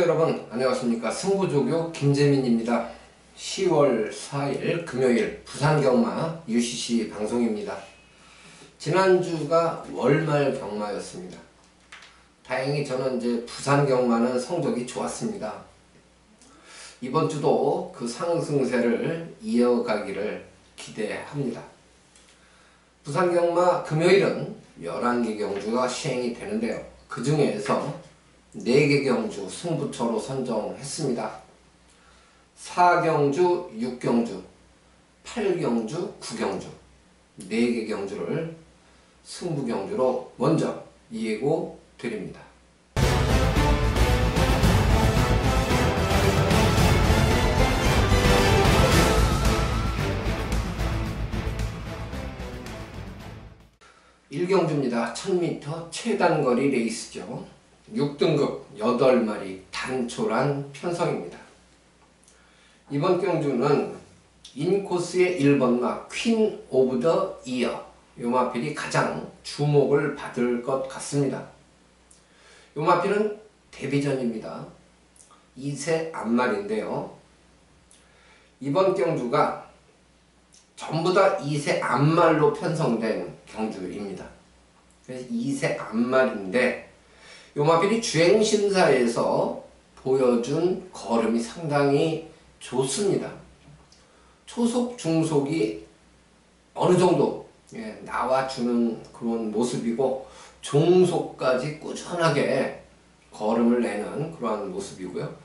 여러분 안녕하십니까. 승부조교 김재민입니다. 10월 4일 금요일 부산경마 UCC 방송입니다. 지난주가 월말 경마였습니다. 다행히 저는 이제 부산경마는 성적이 좋았습니다. 이번 주도 그 상승세를 이어가기를 기대합니다. 부산경마 금요일은 11개 경주가 시행이 되는데요. 그 중에서 4개 경주 승부처로 선정했습니다. 4경주, 6경주, 8경주, 9경주 4개 경주를 승부경주로 먼저 예고 드립니다. (1경주입니다) 1000m 최단거리 레이스죠. 6등급 8마리 단촐한 편성입니다. 이번 경주는 인코스의 1번마 퀸 오브 더 이어 요 마필이 가장 주목을 받을 것 같습니다. 요 마필은 데뷔전입니다. 2세 앞말인데요. 이번 경주가 전부 다 2세 앞말로 편성된 경주입니다. 그래서 2세 앞말인데 요 마필이 주행심사에서 보여준 걸음이 상당히 좋습니다. 초속, 중속이 어느 정도 나와주는 그런 모습이고 종속까지 꾸준하게 걸음을 내는 그러한 모습이고요.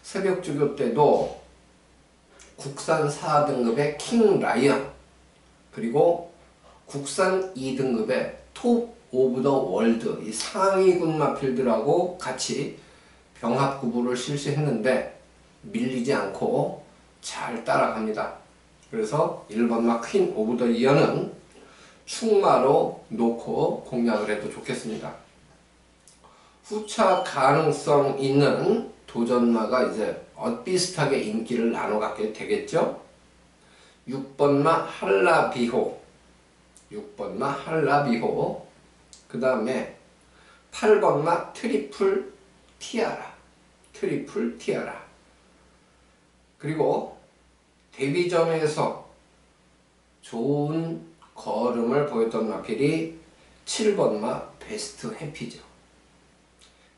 새벽주교 때도 국산 4등급의 킹 라이언 그리고 국산 2등급의 톱 오브 더 월드 이 상위군 마필들하고 같이 병합구부를 실시했는데 밀리지 않고 잘 따라갑니다. 그래서 1번마 퀸 오브 더 이어는 충마로 놓고 공략을 해도 좋겠습니다. 후차 가능성 있는 도전마가 이제 비슷하게 인기를 나눠 갖게 되겠죠. 6번마 할라비호 6번마 할라비호 그 다음에 8번마 트리플 티아라 그리고 데뷔전에서 좋은 걸음을 보였던 마필이 7번마 베스트 해피죠.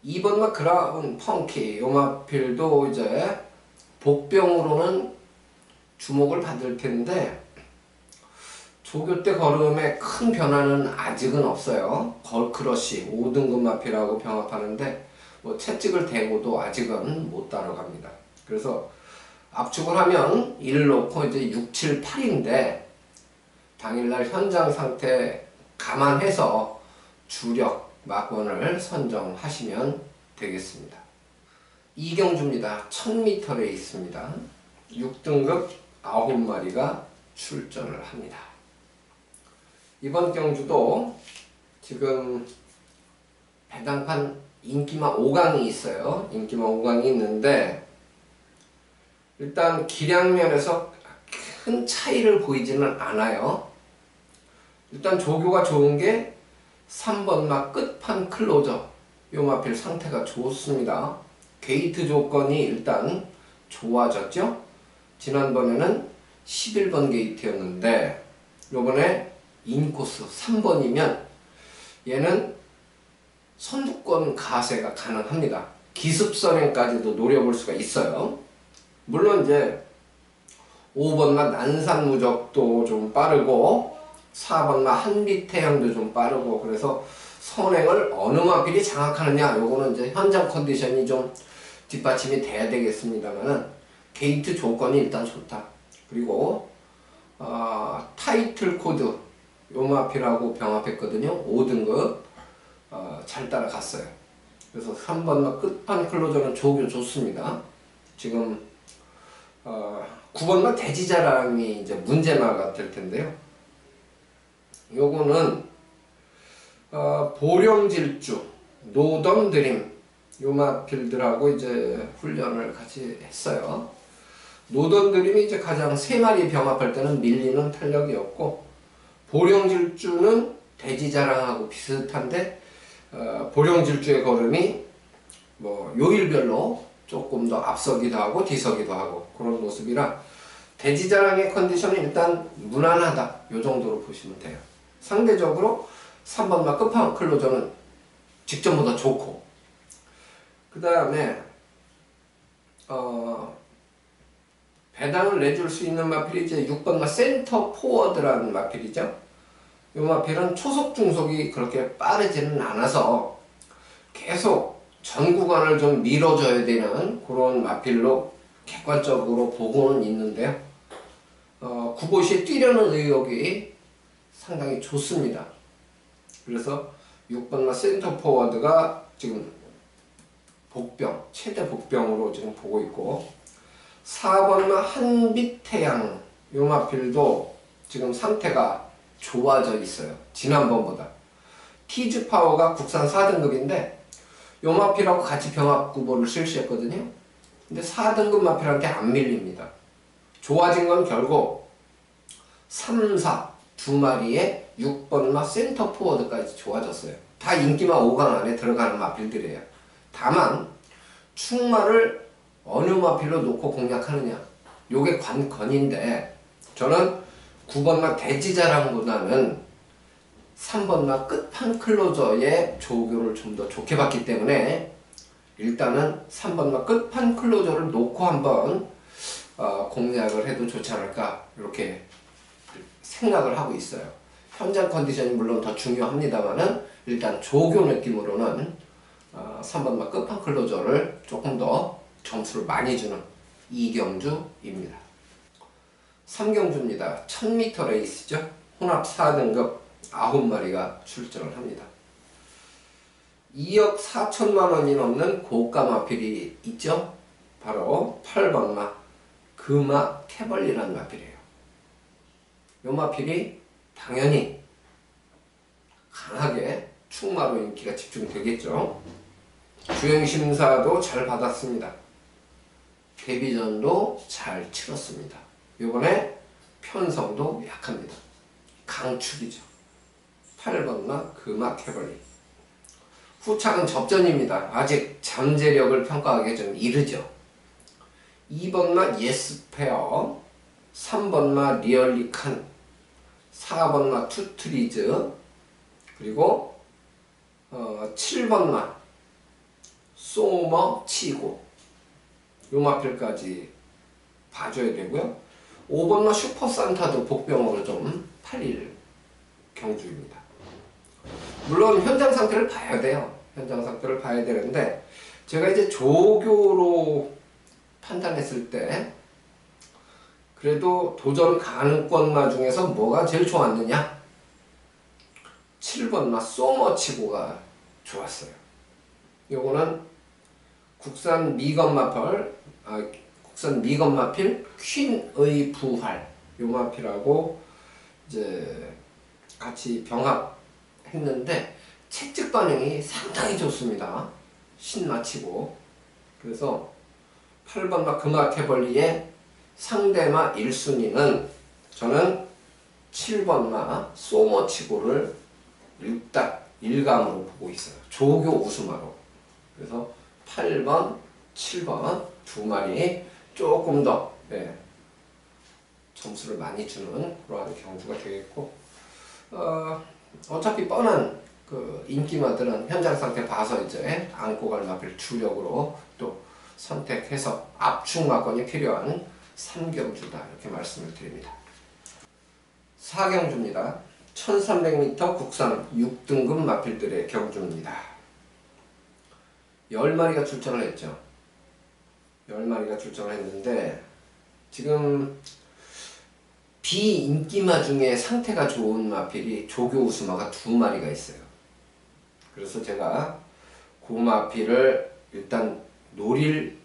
2번마 그라운 펑키 요 마필도 이제 복병으로는 주목을 받을 텐데 조교 때 걸음에 큰 변화는 아직은 없어요. 걸크러쉬 5등급 마필하고 병합하는데 뭐 채찍을 대고도 아직은 못 따라갑니다. 그래서 압축을 하면 1 놓고 이제 6, 7, 8인데 당일날 현장 상태 감안해서 주력 막원을 선정하시면 되겠습니다. 2경주입니다. 1000m 레이스입니다. 6등급 9마리가 출전을 합니다. 이번 경주도 지금 배당판 인기마 5강이 있어요. 인기마 5강이 있는데 일단 기량면에서 큰 차이를 보이지는 않아요. 일단 조교가 좋은 게 3번마 끝판 클로저 요 마필 상태가 좋습니다. 게이트 조건이 일단 좋아졌죠. 지난번에는 11번 게이트였는데 요번에 인코스 3번이면 얘는 선두권 가세가 가능합니다. 기습선행까지도 노려볼 수가 있어요. 물론 이제 5번마 난산무적도 좀 빠르고 4번마 한빛태양도 좀 빠르고 그래서 선행을 어느 마필이 장악하느냐 요거는 이제 현장 컨디션이 좀 뒷받침이 돼야 되겠습니다만은 게이트 조건이 일단 좋다. 그리고 타이틀 코드 요 마필하고 병합했거든요. 5등급 잘 따라갔어요. 그래서 3번마 끝판 클로저는 조교 좋습니다. 지금 9번마 대지자랑이 이제 문제마가 될 텐데요. 요거는 보령질주 노던드림 요 마필들하고 이제 훈련을 같이 했어요. 노던드림이 이제 가장 3마리 병합할 때는 밀리는 탄력이었고 보령질주는 대지자랑하고 비슷한데 보령질주의 걸음이 뭐 요일별로 조금 더 앞서기도 하고 뒤서기도 하고 그런 모습이라 대지자랑의 컨디션은 일단 무난하다. 이 정도로 보시면 돼요. 상대적으로 3번마 끝판 클로저는 직전보다 좋고, 그 다음에 배당을 내줄 수 있는 마필이 이제 6번마 센터 포워드라는 마필이죠. 이 마필은 초속 중속이 그렇게 빠르지는 않아서 계속 전 구간을 좀 밀어줘야 되는 그런 마필로 객관적으로 보고는 있는데요. 구보시에 뛰려는 의욕이 상당히 좋습니다. 그래서 6번마 센터 포워드가 지금 복병, 최대 복병으로 지금 보고 있고, 4번마 한빛태양 요 마필도 지금 상태가 좋아져 있어요. 지난번보다. 티즈 파워가 국산 4등급인데 요 마필하고 같이 병합 구보를 실시했거든요. 근데 4등급 마필한테 안 밀립니다. 좋아진 건 결국 3, 4 두 마리의 6번마 센터 포워드까지 좋아졌어요. 다 인기마 5강 안에 들어가는 마필들이에요. 다만 충마를 어느 마필로 놓고 공략하느냐, 요게 관건인데, 저는 9번마 대지자랑보다는 3번마 끝판 클로저의 조교를 좀 더 좋게 봤기 때문에 일단은 3번마 끝판 클로저를 놓고 한번 공략을 해도 좋지 않을까 이렇게 생각을 하고 있어요. 현장 컨디션이 물론 더 중요합니다만은 일단 조교 느낌으로는 3번마 끝판 클로저를 조금 더 점수를 많이 주는 이경주입니다. 3경주입니다. 1000m 레이스죠. 혼합 4등급 9마리가 출전을 합니다. 2억 4천만 원이 넘는 고가 마필이 있죠. 바로 8번마 금화 캐벌리라는 마필이에요. 이 마필이 당연히 강하게 충마로 인기가 집중되겠죠. 주행심사도 잘 받았습니다. 데뷔전도 잘 치렀습니다. 이번에 편성도 약합니다. 강축이죠. 8번마 금화 캐벌리. 후착은 접전입니다. 아직 잠재력을 평가하기에 좀 이르죠. 2번마 예스페어, 3번마 리얼리칸, 4번마 투트리즈, 그리고 7번마 소머치고 요 마필까지 봐줘야 되고요. 5번마 슈퍼산타도 복병으로 좀 팔릴 경주입니다. 물론 현장 상태를 봐야 돼요. 현장 상태를 봐야 되는데 제가 이제 조교로 판단했을 때 그래도 도전 가능권마 중에서 뭐가 제일 좋았느냐? 7번마 소머치고가 좋았어요. 요거는 국산 미건마필 퀸의 부활 요 마필하고 이제 같이 병합했는데 채찍 반응이 상당히 좋습니다. 신마치고. 그래서 8번마 금화캐벌리의 상대마 1순위는 저는 7번마 소머치고를 일단 일감으로 보고 있어요. 조교 우승마로. 그래서 8번, 7번 두 마리 조금 더 점수를 많이 주는 그러한 경주가 되겠고, 어차피 뻔한 그 인기마들은 현장 상태 봐서 이제 안고 갈 마필 주력으로 또 선택해서 압축마건이 필요한 3경주다 이렇게 말씀을 드립니다. 4경주입니다. 1300m 국산 6등급 마필들의 경주입니다. 10마리가 출전을 했죠. 10마리가 출전을 했는데 지금 비인기마 중에 상태가 좋은 마필이 조교 우스마가 2마리가 있어요. 그래서 제가 그 마필을 일단 노릴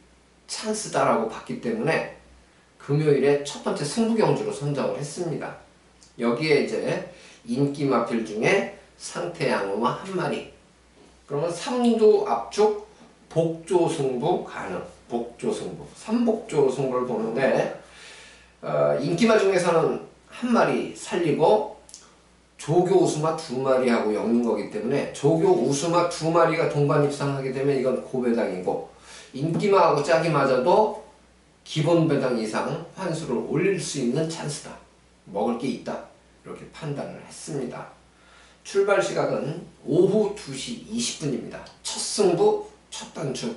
찬스다라고 봤기 때문에 금요일에 첫 번째 승부경주로 선정을 했습니다. 여기에 이제 인기 마필 중에 상태 양호마 1마리, 그러면 3두 압축 복조 승부 가능. 복조 승부, 3복조 승부를 보는데 인기마 중에서는 1마리 살리고 조교 우수마 2마리하고 엮는 거기 때문에 조교 우수마 2마리가 동반 입상하게 되면 이건 고배당이고, 인기마하고 짝이 맞아도 기본 배당 이상 환수를 올릴 수 있는 찬스다. 먹을 게 있다. 이렇게 판단을 했습니다. 출발 시각은 오후 2시 20분입니다. 첫 승부, 첫 단추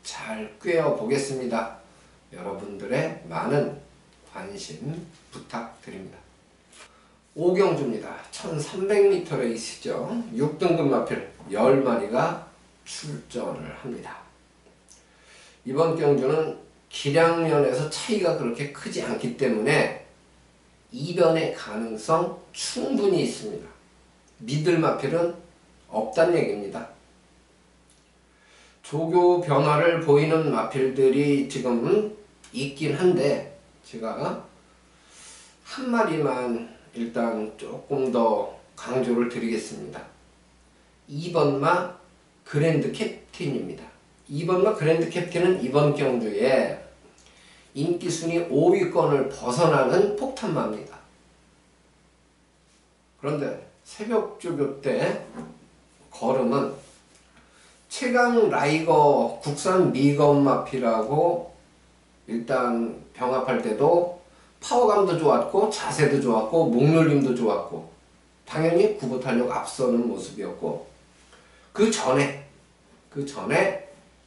잘 꿰어 보겠습니다. 여러분들의 많은 관심 부탁드립니다. 5경주입니다. 1300m 있으죠. 6등급 마필 10마리가 출전을 합니다. 이번 경주는 기량면에서 차이가 그렇게 크지 않기 때문에 이변의 가능성 충분히 있습니다. 믿을 마필은 없단 얘기입니다. 조교 변화를 보이는 마필들이 지금 있긴 한데 제가 한 마리만 일단 조금 더 강조를 드리겠습니다. 2번마 그랜드 캡틴입니다. 2번마 그랜드 캡틴은 이번 경주에 인기순위 5위권을 벗어나는 폭탄마입니다. 그런데 새벽조교 때 걸음은 최강 라이거 국산 미검마필하고 일단 병합할 때도 파워감도 좋았고 자세도 좋았고 목놀림도 좋았고 당연히 구보 탄력 앞서는 모습이었고 그 전에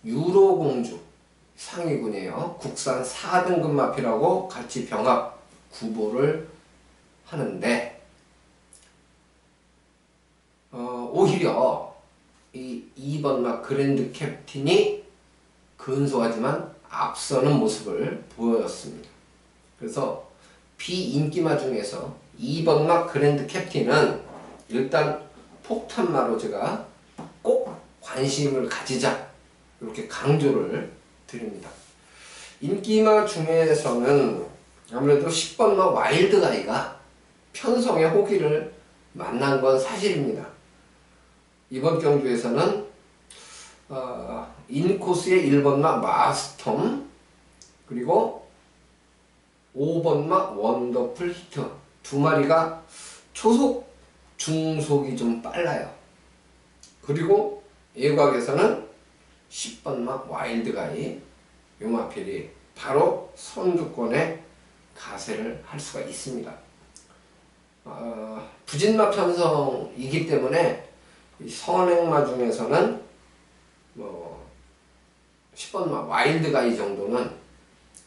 유로공주 상위군이에요. 국산 4등급 마필하고 같이 병합 구보를 하는데 오히려 이 2번마 그랜드 캡틴이 근소하지만 앞서는 모습을 보였습니다. 그래서 비인기마 중에서 2번마 그랜드 캡틴은 일단 폭탄마로 제가 꼭 관심을 가지자 이렇게 강조를 드립니다. 인기마 중에서는 아무래도 10번마 와일드가이가 편성의 호기를 만난 건 사실입니다. 이번 경주에서는 인코스의 1번마 마스톰 그리고 5번마 원더풀 히트 두 마리가 초속, 중속이 좀 빨라요. 그리고 예곽에서는 10번마 와일드가이 요 마필이 바로 선두권에 가세를 할 수가 있습니다. 부진마 편성이기 때문에 이 선행마 중에서는 10번마 와일드가이 정도는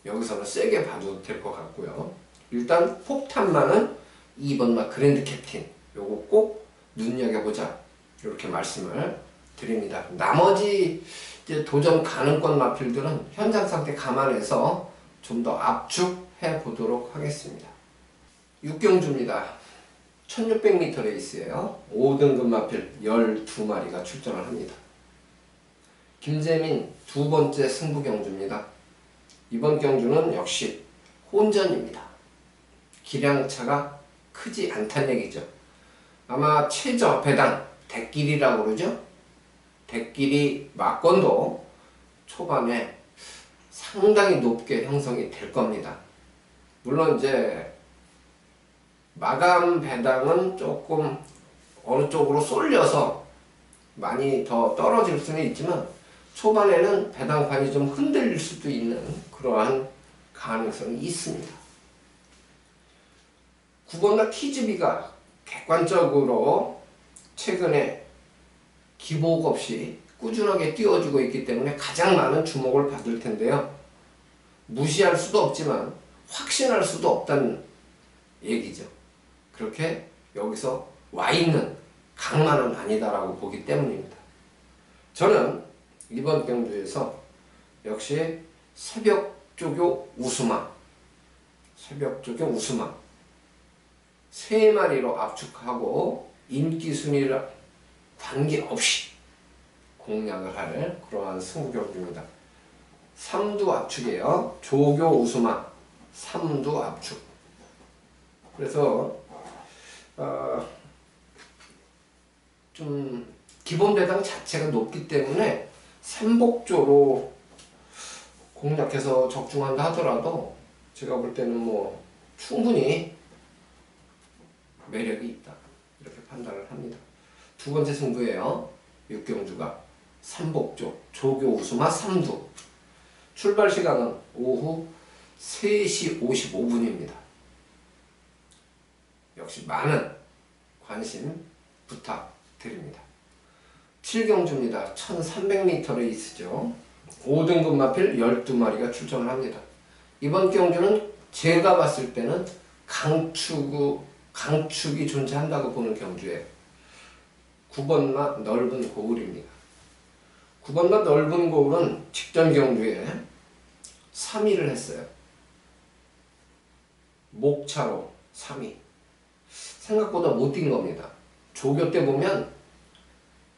여기서는 세게 봐도 될 것 같고요. 일단 폭탄마는 2번마 그랜드 캡틴 요거 꼭 눈여겨보자 이렇게 말씀을 드립니다. 나머지 이제 도전 가능권 마필들은 현장 상태 감안해서 좀 더 압축해 보도록 하겠습니다. 6경주입니다. 1600m 레이스예요. 5등급 마필 12마리가 출전을 합니다. 김재민 두 번째 승부 경주입니다. 이번 경주는 역시 혼전입니다. 기량차가 크지 않다는 얘기죠. 아마 최저 배당 대끼리라고 그러죠. 대끼리 막권도 초반에 상당히 높게 형성이 될 겁니다. 물론 이제 마감 배당은 조금 어느 쪽으로 쏠려서 많이 더 떨어질 수는 있지만 초반에는 배당판이 좀 흔들릴 수도 있는 그러한 가능성이 있습니다. 9번마 키즈비가 객관적으로 최근에 기복 없이 꾸준하게 띄워주고 있기 때문에 가장 많은 주목을 받을 텐데요. 무시할 수도 없지만 확신할 수도 없다는 얘기죠. 그렇게 여기서 와 있는 강만은 아니다라고 보기 때문입니다. 저는 이번 경주에서 역시 새벽조교 우수마 세 마리로 압축하고 인기 순위를 관계없이 공략을 할 그러한 승부 경주입니다. 3두 압축이에요. 조교 우수마 3두 압축. 그래서 좀 기본 배당 자체가 높기 때문에 삼복조로 공략해서 적중한다 하더라도 제가 볼 때는 뭐 충분히 매력이 있다 이렇게 판단을 합니다. 두 번째 승부예요. 6경주가 삼복조 조교 우수마 3두 출발 시간은 오후 3시 55분입니다. 역시 많은 관심 부탁드립니다. 7경주입니다. 1300m에 있으죠. 5등급 마필 12마리가 출전을 합니다. 이번 경주는 제가 봤을 때는 강축이 존재한다고 보는 경주예요. 9번마 넓은 고을입니다. 9번마 넓은 고을은 직전 경주에 3위를 했어요. 목차로 3위. 생각보다 못 뛴 겁니다. 조교 때 보면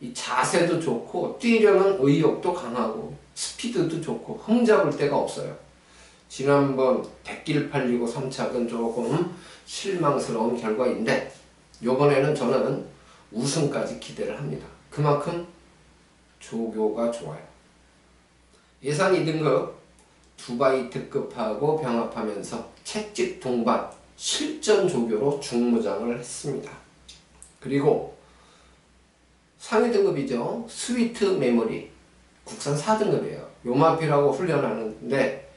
이 자세도 좋고 뛰려는 의욕도 강하고 스피드도 좋고 흠잡을 데가 없어요. 지난번 100길 팔리고 3착은 조금 실망스러운 결과인데 이번에는 저는 우승까지 기대를 합니다. 그만큼 조교가 좋아요. 예상 2등급 두바이 특급하고 병합하면서 채찍 동반 실전 조교로 중무장을 했습니다. 그리고 상위 등급이죠. 스위트 메모리 국산 4등급이에요. 요마필하고 훈련하는데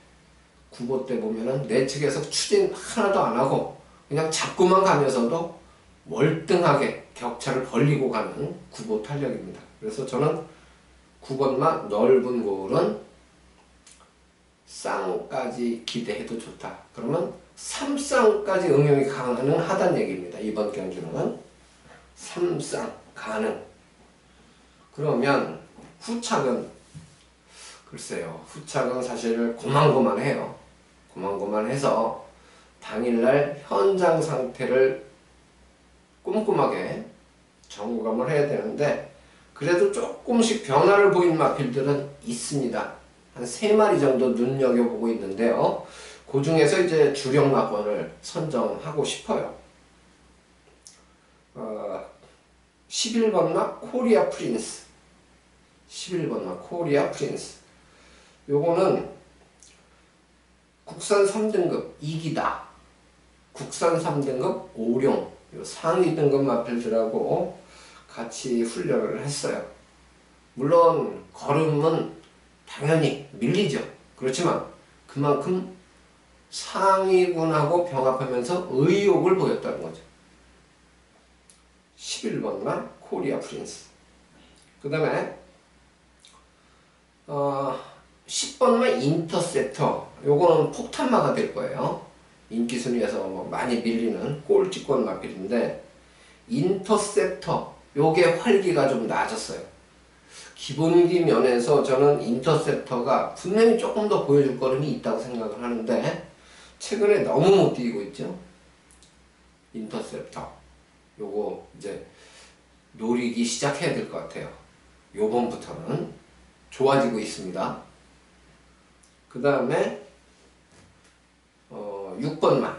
구보 때 보면은 내 측에서 추진 하나도 안 하고 그냥 잡고만 가면서도 월등하게 격차를 벌리고 가는 구보 탄력입니다. 그래서 저는 9번마 넓은 고을은 쌍까지 기대해도 좋다. 그러면 3쌍까지 응용이 가능하다는 얘기입니다. 이번 경주는 3쌍 가능. 그러면 후착은 글쎄요. 후착은 사실 고만고만해요. 고만고만해서 당일날 현장 상태를 꼼꼼하게 점검을 해야 되는데 그래도 조금씩 변화를 보인 마필들은 있습니다. 한 3마리 정도 눈여겨보고 있는데요. 그 중에서 이제 주력 마건을 선정하고 싶어요. 11번마 코리아 프린스. 11번마 코리아 프린스. 요거는 국산 3등급 이기다. 국산 3등급 오룡. 요 상위 등급 마필들하고 같이 훈련을 했어요. 물론 걸음은 당연히 밀리죠. 그렇지만 그만큼 상위군하고 병합하면서 의욕을 보였다는 거죠. 11번마 코리아 프린스. 그 다음에 10번마 인터셉터. 요거는 폭탄마가 될 거예요. 인기 순위에서 뭐 많이 밀리는 꼴찌권 마필인데 인터셉터 요게 활기가 좀 낮았어요. 기본기 면에서 저는 인터셉터가 분명히 조금 더 보여줄 걸음이 있다고 생각을 하는데 최근에 너무 못 뛰고 있죠. 인터셉터 요거 이제 노리기 시작해야 될 것 같아요. 요번부터는 좋아지고 있습니다. 그 다음에 6번마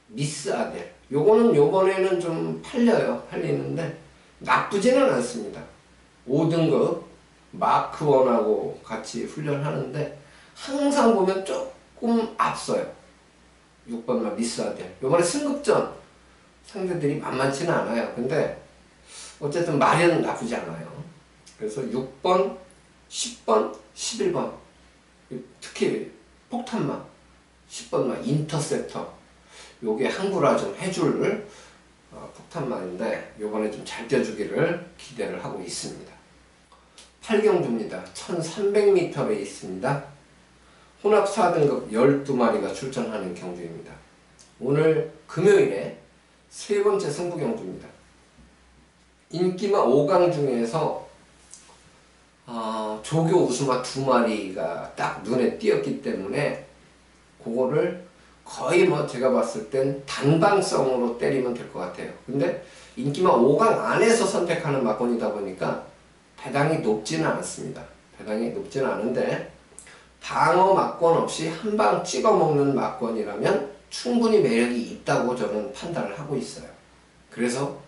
미스 아델. 요거는 요번에는 좀 팔리는데 나쁘지는 않습니다. 5등급 마크1하고 같이 훈련하는데 항상 보면 조금 앞서요. 6번마 미스 아델. 요번에 승급전 상대들이 만만치는 않아요. 근데 어쨌든 말은 나쁘지 않아요. 그래서 6번, 10번, 11번 특히 폭탄마 10번마 인터셉터 요게 항구라 좀 해줄 폭탄마인데 요번에 좀 잘 뛰어주기를 기대를 하고 있습니다. 8경주입니다. 1300m에 있습니다. 혼합 4등급 12마리가 출전하는 경주입니다. 오늘 금요일에 세 번째 승부 경주입니다. 인기마 5강 중에서 조교 우승마 2마리가 딱 눈에 띄었기 때문에 그거를 거의 뭐 제가 봤을 땐 단방성으로 때리면 될 것 같아요. 근데 인기마 5강 안에서 선택하는 마건이다 보니까 배당이 높지는 않습니다. 배당이 높지는 않은데 방어 마건 없이 한 방 찍어 먹는 마건이라면 충분히 매력이 있다고 저는 판단을 하고 있어요. 그래서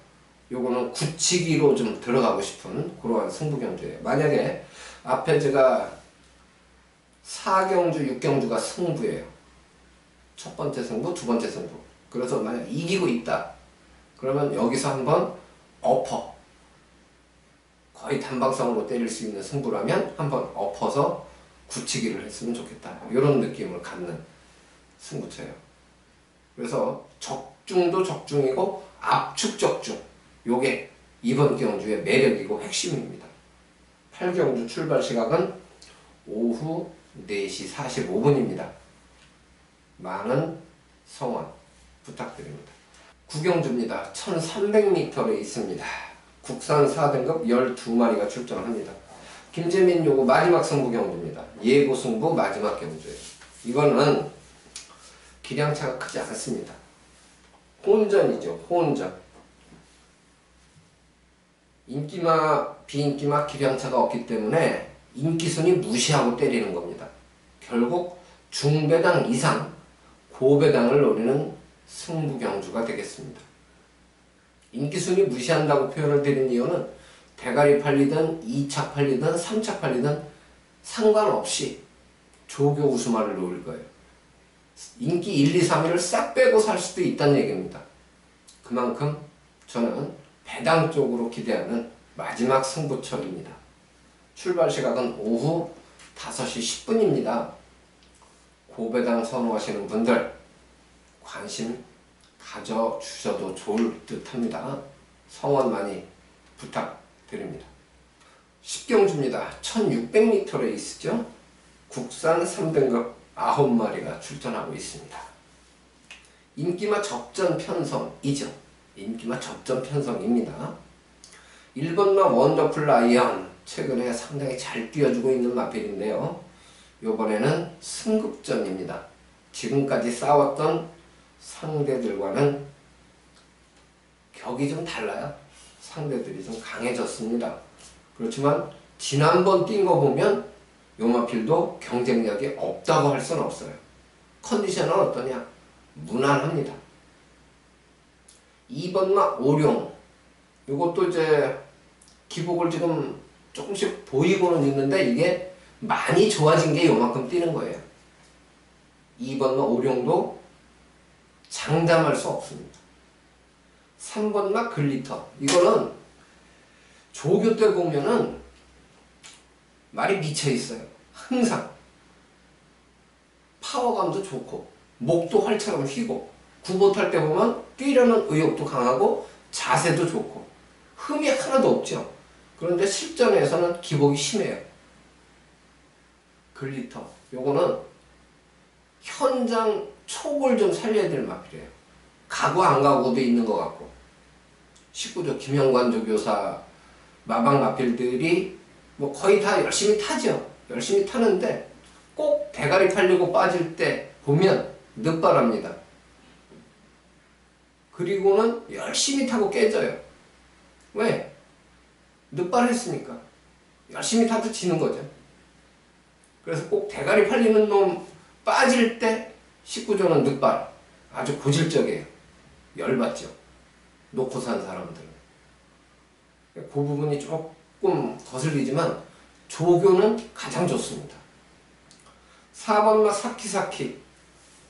요거는 굳히기로 좀 들어가고 싶은 그러한 승부경주예요. 만약에 앞에 제가 4경주, 6경주가 승부예요. 첫 번째 승부, 두 번째 승부. 그래서 만약 이기고 있다. 그러면 여기서 한번 엎어. 거의 단방성으로 때릴 수 있는 승부라면 한번 엎어서 굳히기를 했으면 좋겠다. 이런 느낌을 갖는 승부처예요. 그래서 적중도 적중이고 압축적중, 요게 이번 경주의 매력이고 핵심입니다. 8경주 출발 시각은 오후 4시 45분입니다. 많은 성원 부탁드립니다. 9경주입니다. 1300m에 있습니다. 국산 4등급 12마리가 출전합니다. 김재민 요거 마지막 승부 경주입니다. 예고 승부 마지막 경주예요. 이거는 기량차가 크지 않습니다. 혼전이죠. 혼전. 인기마, 비인기마 기량차가 없기 때문에 인기순위 무시하고 때리는 겁니다. 결국 중배당 이상 고배당을 노리는 승부 경주가 되겠습니다. 인기순위 무시한다고 표현을 드린 이유는 대가리 팔리든 2차 팔리든 3차 팔리든 상관없이 조교 우수마를 놓을 거예요. 인기 1, 2, 3위를 싹 빼고 살 수도 있다는 얘기입니다. 그만큼 저는 배당 쪽으로 기대하는 마지막 승부처입니다. 출발 시각은 오후 5시 10분입니다. 고배당 선호하시는 분들 관심 가져주셔도 좋을 듯 합니다. 성원 많이 부탁드립니다. 10경주입니다. 1600m에 있으죠. 국산 3등급 9마리가 출전하고 있습니다. 인기마 접전 편성이죠. 인기마 접전 편성입니다. 1번마 원더풀 라이언 최근에 상당히 잘 뛰어주고 있는 마필인데요. 요번에는 승급전입니다. 지금까지 싸웠던 상대들과는 격이 좀 달라요. 상대들이 좀 강해졌습니다. 그렇지만 지난번 뛴 거 보면 요 마필도 경쟁력이 없다고 할 수는 없어요. 컨디션은 어떠냐? 무난합니다. 2번마 오룡 요것도 이제 기복을 지금 조금씩 보이고는 있는데 이게 많이 좋아진 게 요만큼 뛰는 거예요. 2번마 오룡도 장담할 수 없습니다. 3번마 글리터 이거는 조교 때 보면은 말이 미쳐 있어요. 항상 파워감도 좋고 목도 활처럼 휘고 구보 탈 때 보면 뛰려는 의욕도 강하고 자세도 좋고 흠이 하나도 없죠. 그런데 실전에서는 기복이 심해요. 글리터 요거는 현장 촉을 좀 살려야 될 마필이에요. 가고 안 가고도 있는 것 같고 19조 김영관 조교사 마방 마필들이 뭐 거의 다 열심히 타죠. 열심히 타는데 꼭 대가리 팔리고 빠질 때 보면 늦바랍니다. 그리고는 열심히 타고 깨져요. 왜? 늦발했으니까. 열심히 타도 지는 거죠. 그래서 꼭 대가리 팔리는 놈 빠질 때 19조는 늦발. 아주 고질적이에요. 열받죠. 놓고 산 사람들은. 그 부분이 조금 거슬리지만 조교는 가장 좋습니다. 4번마 사키사키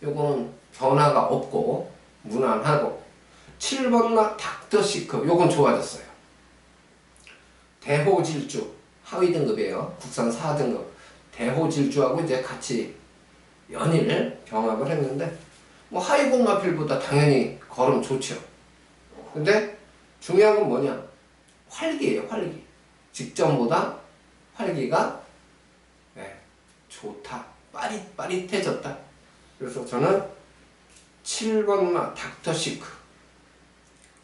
요거는 변화가 없고 무난하고 7번마 닥터시크 요건 좋아졌어요. 대호질주 하위 등급이에요. 국산 4등급 대호질주하고 이제 같이 연일 병합을 했는데 뭐 하위군 마필보다 당연히 걸음 좋죠. 근데 중요한 건 뭐냐? 활기예요. 활기. 직전보다 활기가 좋다. 빠릿빠릿해졌다. 그래서 저는 7번마 닥터시크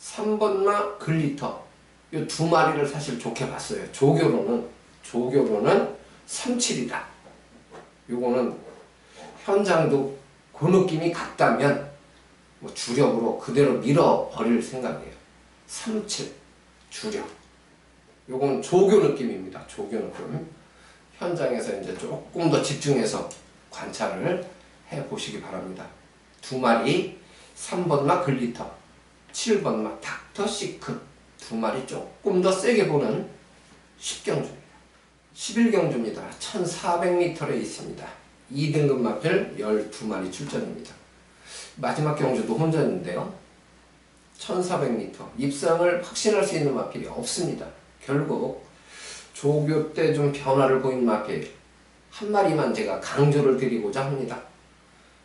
3번마 글리터 이 두 마리를 사실 좋게 봤어요. 조교로는 37이다. 요거는 현장도 그 느낌이 같다면 뭐 주력으로 그대로 밀어버릴 생각이에요. 37 주력. 요건 조교 느낌입니다. 조교 느낌. 현장에서 이제 조금 더 집중해서 관찰을 해보시기 바랍니다. 두 마리 3번마 글리터 7번마 닥터시크 두 마리 조금 더 세게 보는 10경주입니다. 11경주입니다. 1400m에 있습니다. 2등급 마필 12마리 출전입니다. 마지막 경주도 혼전인데요. 1400m 입상을 확신할 수 있는 마필이 없습니다. 결국 조교 때 좀 변화를 보인 마필 한 마리만 제가 강조를 드리고자 합니다.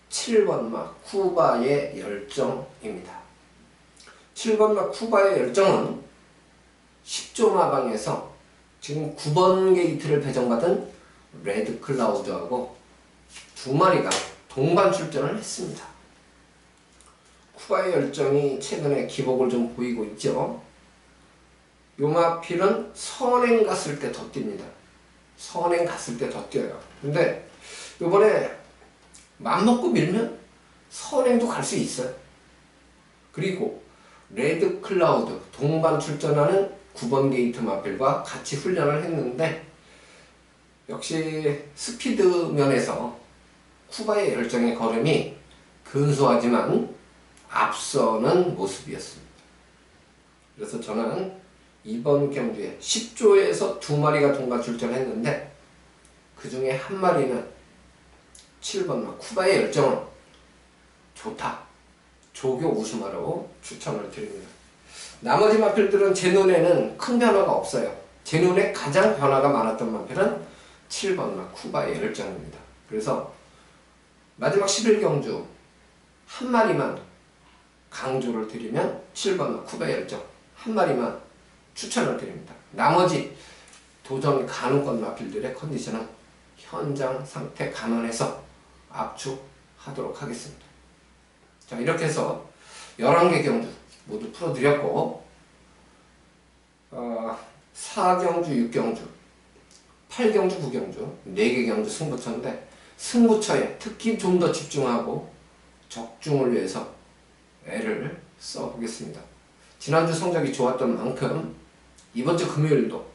7번 막 쿠바의 열정입니다. 7번 막 쿠바의 열정은 10조 마방에서 지금 9번 게이트를 배정받은 레드 클라우드하고 두 마리가 동반 출전을 했습니다. 쿠바의 열정이 최근에 기복을 좀 보이고 있죠. 요 마필은 선행 갔을 때 더 뜁니다. 선행 갔을 때 더 뛰어요. 근데 요번에 맘먹고 밀면 선행도 갈 수 있어요. 그리고 레드 클라우드 동반 출전하는 9번 게이트 마필과 같이 훈련을 했는데 역시 스피드 면에서 쿠바의 열정의 걸음이 근소하지만 앞서는 모습이었습니다. 그래서 저는 이번 경주에 10조에서 두 마리가 동반 출전했는데 그 중에 한 마리는 7번 쿠바의 열정은 좋다. 조교 우승하라고 추천을 드립니다. 나머지 마필들은 제 눈에는 큰 변화가 없어요. 제 눈에 가장 변화가 많았던 마필은 7번 쿠바의 열정입니다. 그래서 마지막 11경주 한 마리만 강조를 드리면 7번 쿠바의 열정 한 마리만 추천을 드립니다. 나머지 도전 가능권 마필들의 컨디션은 현장 상태 감안해서 압축하도록 하겠습니다. 자, 이렇게 해서 11개 경주 모두 풀어드렸고 4경주, 6경주, 8경주, 9경주 4개 경주 승부처인데 승부처에 특히 좀 더 집중하고 적중을 위해서 애를 써보겠습니다. 지난주 성적이 좋았던 만큼 이번 주 금요일도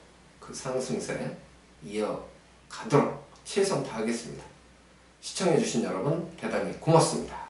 그 상승세 이어가도록 최선 다하겠습니다. 시청해주신 여러분 대단히 고맙습니다.